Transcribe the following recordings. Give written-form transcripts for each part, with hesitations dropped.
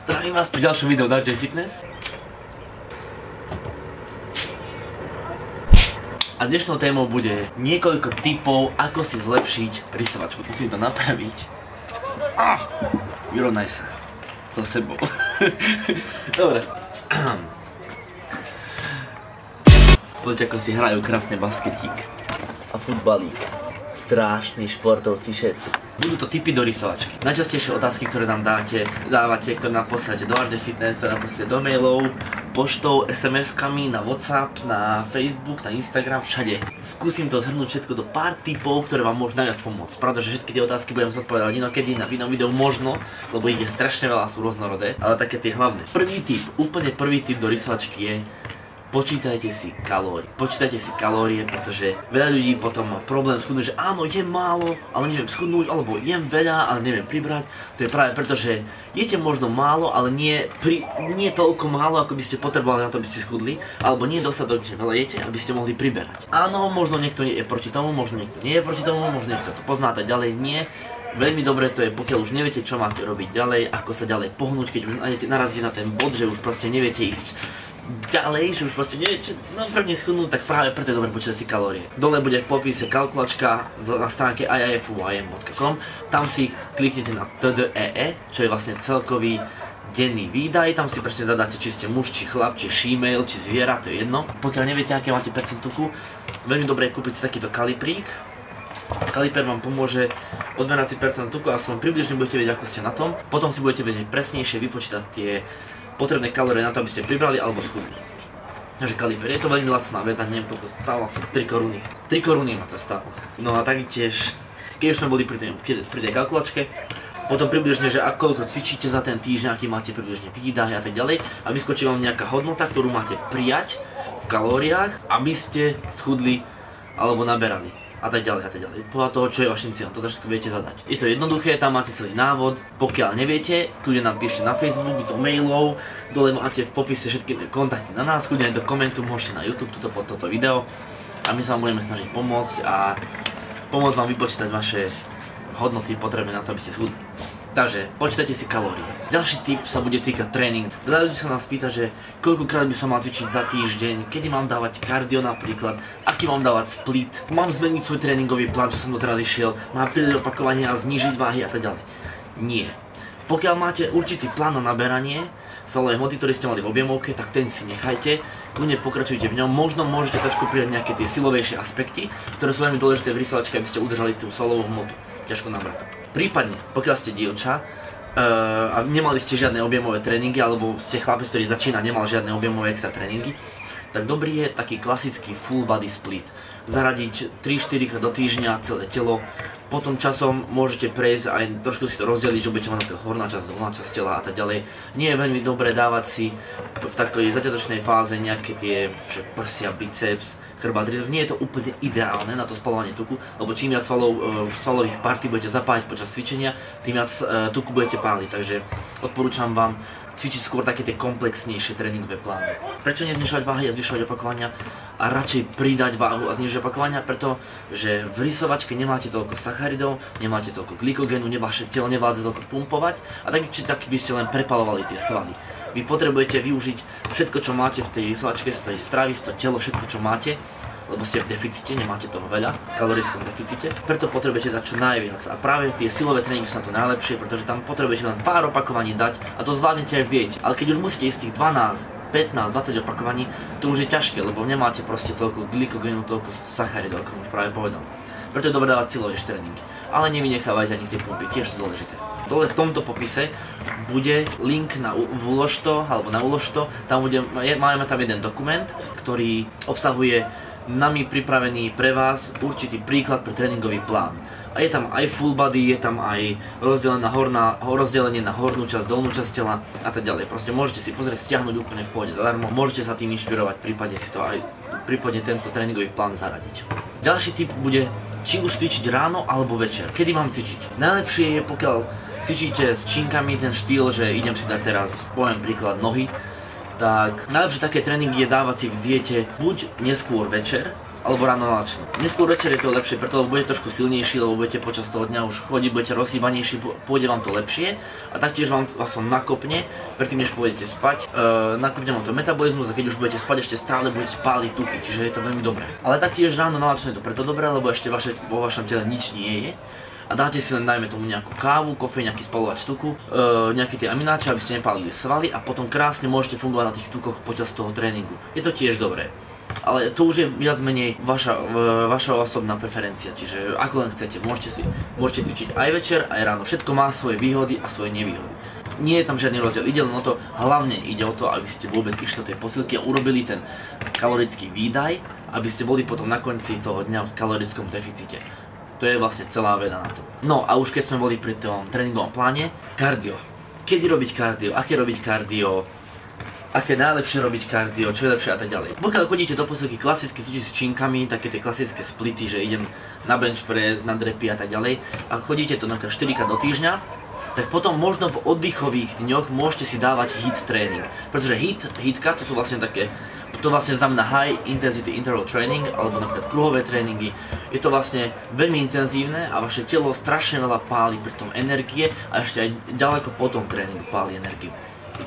Zdravím vás pri ďalšom videu RJ Fitness. A dnešnou témou bude niekoľko tipov, ako si zlepšiť rysovačku. Musím to napraviť. Vyrovnaj sa so sebou. Dobre. Poďte, ako si hrajú krásne basketík a futbalík. Strášni športovci všetci. Budú to tipy do rysovačky. Najčastejšie otázky, ktoré nám dávate, ktoré nám posielate do RJ Fitness, ktoré nám posielate do mailov, poštou, SMS-kami, na WhatsApp, na Facebook, na Instagram, všade. Skúsim to zhrnúť všetko do pár tipov, ktoré vám môžu najviac pomôcť. Pravda, že všetky tie otázky budem zodpovedať inokedy na inom videu možno, lebo ich je strašne veľa, sú rôznorodé, ale také tie hlavné. Úplne prvý tip do rysovačky je: počítajte si kalórie. Počítajte si kalórie, pretože veľa ľudí potom má problém schudnúť, že áno, jem málo, ale neviem schudnúť, alebo jem veľa, ale neviem pribrať. To je práve preto, že jete možno málo, ale nie toľko málo, ako by ste potrebovali na to, aby ste schudli, alebo nie dostatočne veľa jete, aby ste mohli priberať. Áno, možno niekto je proti tomu, možno niekto nie je proti tomu, možno niekto to pozná, tak ďalej nie. Veľmi dobré to je, pokiaľ už neviete, čo máte robiť ďalej, ako sa ďalej pohnúť, keď už narazíte na ten bod, že už proste neviete ísť ďalej, že už proste neviete prvne schudnúť, tak práve preto je dobre počítať si kalórie. Dole bude v popise kalkulačka na stránke iifym.com. Tam si kliknete na TDEE, čo je vlastne celkový denný výdaj. Tam si presne zadáte, či ste muž, či chlap, či šímejl, či zviera, to je jedno. Pokiaľ neviete, aké máte percent tuku, veľmi dobré je kúpiť si takýto kaliprík. Kaliper vám pomôže odmerať si percent tuku, aspoň približne budete vedieť, ako ste na tom. Potom si budete vedieť presnejšie vypočítať tie potrebné kalórie na to, aby ste pribrali alebo schudli. Takže kaliper, je to veľmi lacná vec a neviem, koľko stálo, asi 3 koruny. 3 koruny ma to stálo. No a taktiež, keď už sme boli pri tej kalkulačke, potom približne, že koľko cvičíte za ten týždeň, aký máte približne výdaj a tak ďalej, a vyskočí vám nejaká hodnota, ktorú máte prijať v kalóriách, aby ste schudli alebo naberali. A tak ďalej, a tak ďalej. Podľa toho, čo je vašim cieľom, toto všetko viete zadať. Je to jednoduché, tam máte celý návod. Pokiaľ neviete, kľudne nám píšte na Facebook, do mailov, dole máte v popise všetky kontakty na nás, kľudne aj do komentu môžete na YouTube pod toto video. A my sa vám budeme snažiť pomôcť a pomôcť vám vypočítať vaše hodnoty potrebné na to, aby ste schudli. Takže počítajte si kalórie. Ďalší tip sa bude týkať tréning. Veľa ľudí sa nás pýta, že koľkokrát by som mal cvičiť za týždeň, kedy mám dávať kardio napríklad, aký mám dávať split, mám zmeniť svoj tréningový plán, čo som doteraz išiel, mám pridať opakovania a znížiť váhy a tak ďalej. Nie. Pokiaľ máte určitý plán na naberanie svalovej hmoty, ktorý ste mali v objemovke, tak ten si nechajte, kľudne pokračujte v ňom. Možno môžete trošku pridať nejaké tie silovejšie aspekty, ktoré sú veľmi dôležité v rysovačke, aby ste udržali tú svalovú hmotu. Ťažko nabrať. Prípadne, pokiaľ ste dievča a nemali ste žiadne objemové tréningy, alebo ste chlapec, ktorý začína, nemal žiadne objemové extra tréningy, tak dobrý je taký klasický full body split. Zaradiť 3-4 krát do týždňa celé telo, potom časom môžete prejsť aj trošku si to rozdeliť, že budete mať horná časť, dolná časť tela a tak ďalej. Nie je veľmi dobré dávať si v takej začiatočnej fáze nejaké tie prsia, biceps, chrbát. Nie je to úplne ideálne na to spaľovanie tuku, lebo čím viac svalových partí budete zapájať počas cvičenia, tým viac tuku budete páliť. Takže odporúčam vám cvičiť skôr také tie komplexnejšie tréningové plány. Prečo neznižovať váhy a zvyšovať opakovania a radšej pridať váhu a znižovať opakovania? Pretože v rysovačke nemáte toľko sacharidov, nemáte toľko glykogénu, vaše telo nevládze toľko pumpovať a tak by ste len prepalovali tie svaly. Vy potrebujete využiť všetko, čo máte v tej rysovačke, z tej stravy, z toho telo, všetko, čo máte, lebo ste v deficite, nemáte toho veľa, v kalorickom deficite, preto potrebujete dať čo najviac. A práve tie silové tréningy sú na to najlepšie, pretože tam potrebujete len pár opakovaní dať a to zvládnete aj v diete. Ale keď už musíte ísť tých 12, 15, 20 opakovaní, to už je ťažké, lebo nemáte proste toľko glykogénu, toľko sacharidov, ako som už práve povedal. Preto je dobré dávať silové tréningy. Ale nevynechávajte ani tie pumpy, tiež sú dôležité. Dole v tomto popise bude link na Uložto, alebo na Uložto. Máme tam jeden dokument, ktorý obsahuje nami pripravený pre vás určitý príklad pre tréningový plán. A je tam aj full body, je tam aj rozdelenie na hornú časť, dolnú časť tela a tak ďalej. Proste môžete si pozrieť, stiahnuť úplne v pohode zadarmo. Môžete sa tým inšpirovať, prípadne tento tréningový plán zaradiť. Ďalší tip bude, či už cvičiť ráno alebo večer. Kedy mám cvičiť? Najlepšie je, pokiaľ cvičíte s činkami, ten štýl, že idem si dať teraz, poviem príklad, nohy, tak najlepšie také tréningy je dávať si v diete buď neskôr večer, alebo ráno na nočnú. Neskôr večer je to lepšie, preto budete trošku silnejší, lebo budete počas toho dňa už chodiť, budete rozhýbanejší, pôjde vám to lepšie a taktiež vás nakopne, predtým než pôjdete spať, nakopne vám to metabolizmus a keď už budete spať, ešte stále budete páliť tuky, čiže je to veľmi dobré. Ale taktiež ráno na nočnú je to preto dobré, lebo ešte vo vašom tele nič nie je. A dáte si len najmä tomu nejakú kávu, kofeín, nejaký spalovač tuku, nejaké tie amináče, aby ste nepálili svaly a potom krásne môžete fungovať na tých tukoch počas toho tréningu. Je to tiež dobré. Ale to už je viac menej vaša osobná preferencia, čiže ako len chcete, môžete cvičiť aj večer, aj ráno. Všetko má svoje výhody a svoje nevýhody. Nie je tam žiadny rozdiel, ide len o to, hlavne ide o to, aby ste vôbec išli do tej posilky a urobili ten kalorický výdaj, aby ste boli potom na konci toho dňa v kalorickom deficite. To je vlastne celá veda na to. No a už keď sme boli pri tom tréningovom pláne, kardio. Kedy robiť kardio, aké robiť kardio, aké najlepšie robiť kardio, čo je lepšie a tak ďalej. Pokiaľ chodíte do posilky klasicky cvičiť s činkami, také tie klasické splity, že idem na bench press, na drepy a tak ďalej, a chodíte to napríklad 4-krát do týždňa, tak potom možno v oddychových dňoch môžete si dávať HIIT tréning. Pretože HIITka to sú vlastne také, to vlastne znamená High Intensity Interval Training, alebo napríklad kruhové tréningy. Je to vlastne veľmi intenzívne a vaše telo strašne veľa páli pri tom energie a ešte aj ďaleko po tom tréningu páli energiu.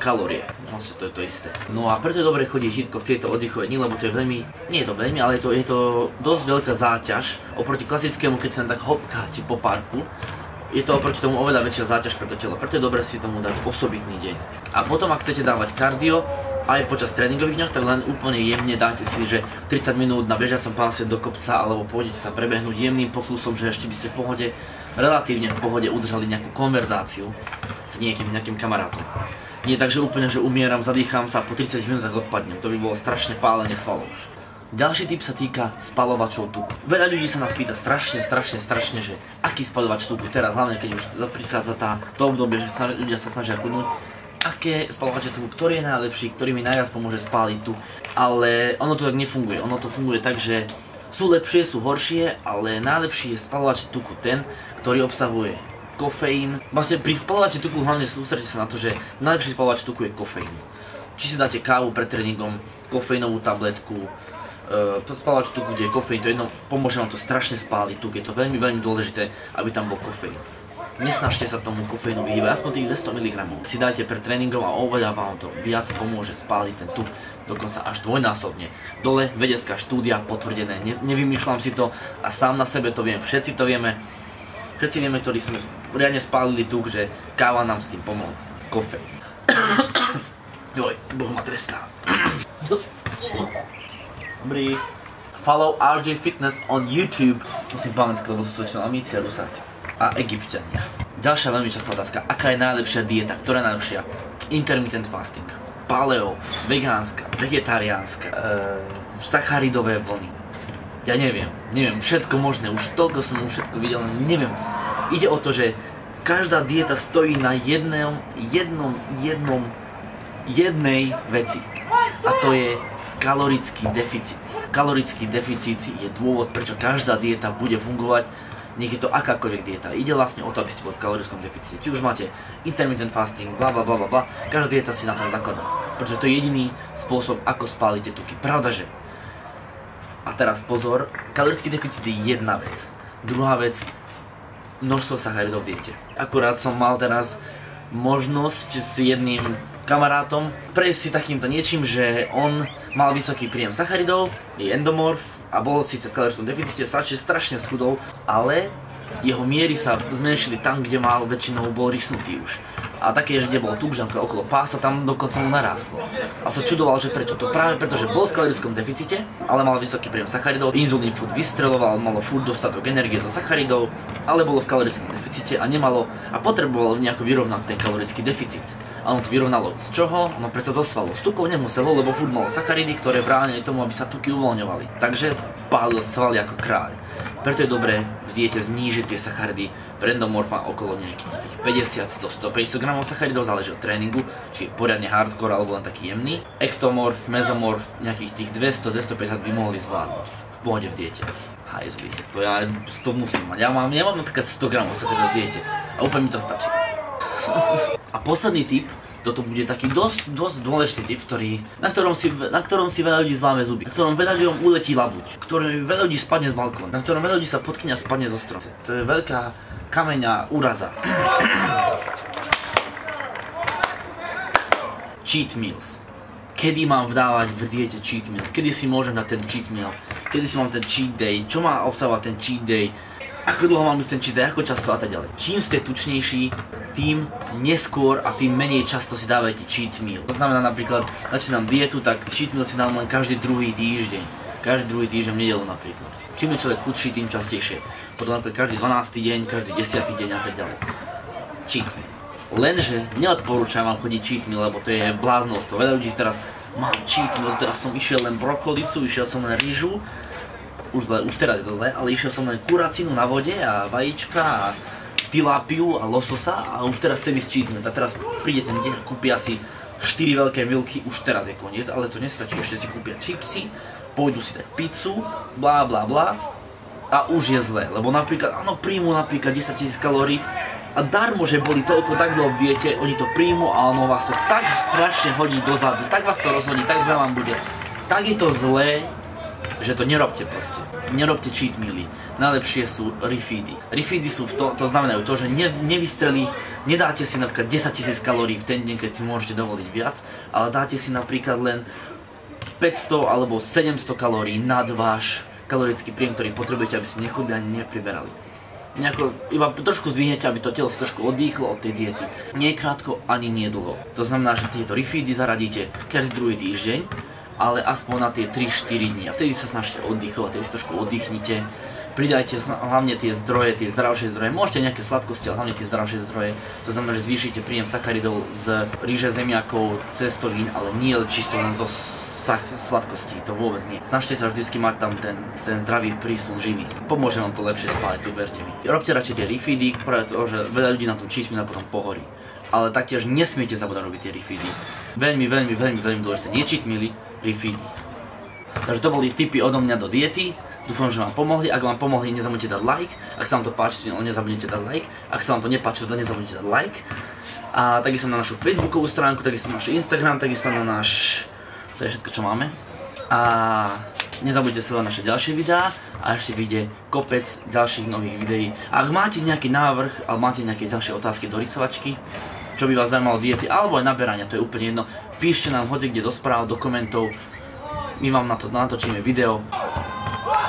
Kalórie, vlastne to je to isté. No a preto je dobré chodiť HIITko v tieto oddychové dni, lebo to je veľmi, nie je to veľmi, ale je to dosť veľká záťaž oproti klasickému, keď sa tak hopkáte po parku. Je to oproti tomu oveľa väčšia záťaž pre to telo, preto je dobré si tomu dať osobitný deň. A potom, ak chcete dávať kardio, aj počas tréningových dňoch, tak len úplne jemne dáte si, že 30 minút na bežiacom páse do kopca, alebo pôjdete sa prebehnúť jemným poklusom, že ešte by ste v pohode, relatívne v pohode udržali nejakú konverzáciu s nejakým kamarátom. Nie tak, že úplne, že umieram, zadýcham sa a po 30 minútach odpadnem, to by bolo strašné pálenie svalov už. Ďalší tip sa týka spalovačov tuku. Veľa ľudí sa nás pýta strašne, že aký spalovač tuku teraz, hlavne keď už prichádza to obdobie, že ľudia sa snažia chudnúť, aké spalovače tuku, ktorý je najlepší, ktorý mi najviac pomôže spáliť tu. Ale ono to tak nefunguje, ono to funguje tak, že sú lepšie, sú horšie, ale najlepší je spalovač tuku ten, ktorý obsahuje kofeín. Vlastne pri spalovači tuku hlavne sústredite sa na to, že najlepší spalovač tuku je kofeín. Či si dáte kávu pred tréningom, kofeínovú tabletku, spalovač tuku, kde je kofeín, to jedno, pomôže vám to strašne spáliť tuk, je to veľmi, veľmi dôležité, aby tam bol kofeín. Nesnažte sa tomu kofeínu vyhýbať, aspoň tých 200 mg. Si dajte pred tréningom a oveľa vám to viac pomôže spáliť ten tuk, dokonca až dvojnásobne. Dole vedecká štúdia potvrdené, nevymýšľam si to a sám na sebe to viem, všetci to vieme. Všetci vieme, ktorí sme riadne spálili tuk, že káva nám s tým pomohla. Kofeín. Joj, Boh ma trestá. Dobrý. Follow RJ Fitness on YouTube. Musím po anglicky, lebo sú väčšinou Amíci a Rusáci. A Egypťania. Ďalšia veľmi častá otázka. Aká je najlepšia dieta? Ktorá je najlepšia? Intermittent fasting. Paleo. Vegánska. Vegetariánska. Sacharidové vlny. Ja neviem. Všetko možné. Už toľko som všetko videl. Neviem. Ide o to, že každá dieta stojí na jednej veci. A to je kalorický deficit. Kalorický deficit je dôvod, prečo každá dieta bude fungovať, nech je to akákoľvek dieta. Ide vlastne o to, aby ste boli v kalorickom deficite. Či už máte intermittent fasting, bla bla bla bla bla, každá dieta si na tom zakladá. Pretože to je jediný spôsob, ako spálite tuky. Pravda, že? A teraz pozor, kalorický deficit je jedna vec. Druhá vec, množstvo sacharidov v diete. Akurát som mal teraz možnosť s jedným kamarátom prejsť si takýmto niečím, že on mal vysoký príjem sacharidov, je endomorf a bol síce v kalorickom deficite, strašne schudol, ale jeho miery sa zmenšili tam, kde mal, väčšinou bol rysnutý už. A také, že kde bol tuk, že okolo pása, tam dokonca mu narastlo. A sa čudoval, že prečo to? Práve preto, že bol v kalorickom deficite, ale mal vysoký príjem sacharidov, inzulín furt vystreloval, malo furt dostatok energie zo sacharidov, ale bolo v kalorickom deficite a nemalo a potrebovalo nejako vyrovnať ten kalorický deficit. A ono to vyrovnalo z čoho? No predsa zo svalov. Z tukov nemuselo, lebo furt malo sacharidy, ktoré bránili tomu, aby sa tuky uvoľňovali. Takže spálil svaly ako kráľ. Preto je dobré v diete znížiť tie sacharidy pre endomorfa okolo nejakých 50, 100, 150 g sacharidov, záleží od tréningu, či je poriadne hardcore alebo len taký jemný. Ektomorf, mezomorf, nejakých tých 200, 250 by mohli zvládnuť v pohode v diete. Hajzli, to ja 100 musím mať. Ja mám napríklad 100 g sacharidov v diete a úplne mi to stačí. A posledný tip, Toto bude taký dosť dôležitý typ, na ktorom si veľa ľudí zláme zuby, na ktorom veľa ľuďom uletí labuť, ktorom veľa ľudí spadne z balkóna, na ktorom veľa ľudí sa potkne a spadne zo stromu. To je veľká kameňa úraza. Cheat meals. Kedy mám vdávať v diete cheat meals? Kedy si môžem dať ten cheat meal? Kedy si mám ten cheat day? Čo má obsahovať ten cheat day? Ako dlho mám ísť ten cheat day? Ako často a tak ďalej. Čím ste tučnejší, tým neskôr a tým menej často si dávajte cheat meal. To znamená napríklad, začínam dietu, tak cheat meal si dám len každý druhý týždeň. Každý druhý týždeň v nedeľu napríklad. Čím je človek chudší, tým častejšie. Potom napríklad každý 12. deň, každý 10. deň a tak ďalej. Cheat meal. Lenže neodporúčam vám chodiť cheat meal, lebo to je bláznostvo. Veľa ľudí teraz mám cheat meal, teraz som išiel len brokolicu, išiel som len rýžu. Už teraz je to zle, ale išiel som len kuracinu na vode a vajíčka a tilápiu a lososa a už teraz chcem ísť cheat meal. A teraz príde ten deň, kúpia si 4 veľké milky, už teraz je koniec, ale to nestačí, ešte si kúpia čipsy, pôjdu si dať pizzu, blá blá blá a už je zle, lebo napríklad, áno, príjmu napríklad 10 000 kalórií a darmo, že boli toľko tak dlho v diete, oni to príjmu a ono vás to tak strašne hodí dozadu, tak vás to rozhodí, tak zle vám bude, tak je to zlé, že to nerobte proste. Nerobte cheat mealy. Najlepšie sú refeedy. Refeedy sú to znamenajú to, že nevystrelí, nedáte si napríklad 10 000 kalórií v ten deň, keď si môžete dovoliť viac, ale dáte si napríklad len 500 alebo 700 kalórií nad váš kalorický príjem, ktorý potrebujete, aby ste nechudli ani nepriberali. Iba trošku zdvihnete, aby to telo sa trošku oddychlo od tej diety. Nie krátko, ani nie dlho. To znamená, že tieto refeedy zaradíte každý druhý týždeň, ale aspoň na tie 3-4 dní. A vtedy sa snažte oddychovať, vtedy si trošku oddychnite. Pridajte hlavne tie zdroje, tie zdravšie zdroje. Môžete nejaké sladkosti, ale hlavne tie zdravšie zdroje. To znamená, že zvýšite príjem sacharidov z ríže, zemiakov, cestovín, ale nie čisto len zo sladkostí, to vôbec nie. Snažte sa vždycky mať tam ten zdravý prísun živý. Pomôže vám to lepšie spáliť, tu verte mi. Robte radšej tie refeedy, práve to, že veľa ľudí na tom cheat meal potom pohorí. Ale taktiež nesmiete zabúdať robiť tie refeedy. Veľmi dôležité. Nie cheat mealy, refeedy. Takže to boli tipy odo mňa do diety. Dúfam, že vám pomohli. Ak vám pomohli, nezabudnite dať like. Ak sa vám to páči, nezabudnite dať like. Ak sa vám to nepáči, to nezabudnite dať like. A takisto na našu facebookovú stránku, takisto na náš Instagram, takisto na náš... To je všetko, čo máme. A nezabudnite sledovať naše ďalšie videá a ešte vyjde kopec ďalších nových videí. Ak máte nejaký návrh alebo máte nejaké ďalšie otázky do rysovačky, čo by vás zaujímalo diety alebo aj naberania, to je úplne jedno. Píšte nám hoci kde do správ, do komentov. My vám na to natočíme video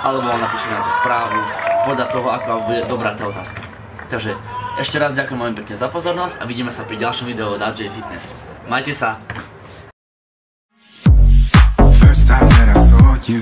alebo vám napíšeme na to správu podľa toho, ako vám bude dobrá tá otázka. Takže ešte raz ďakujem veľmi pekne za pozornosť a vidíme sa pri ďalšom videu od RJ Fitness. Majte sa! First time that I saw you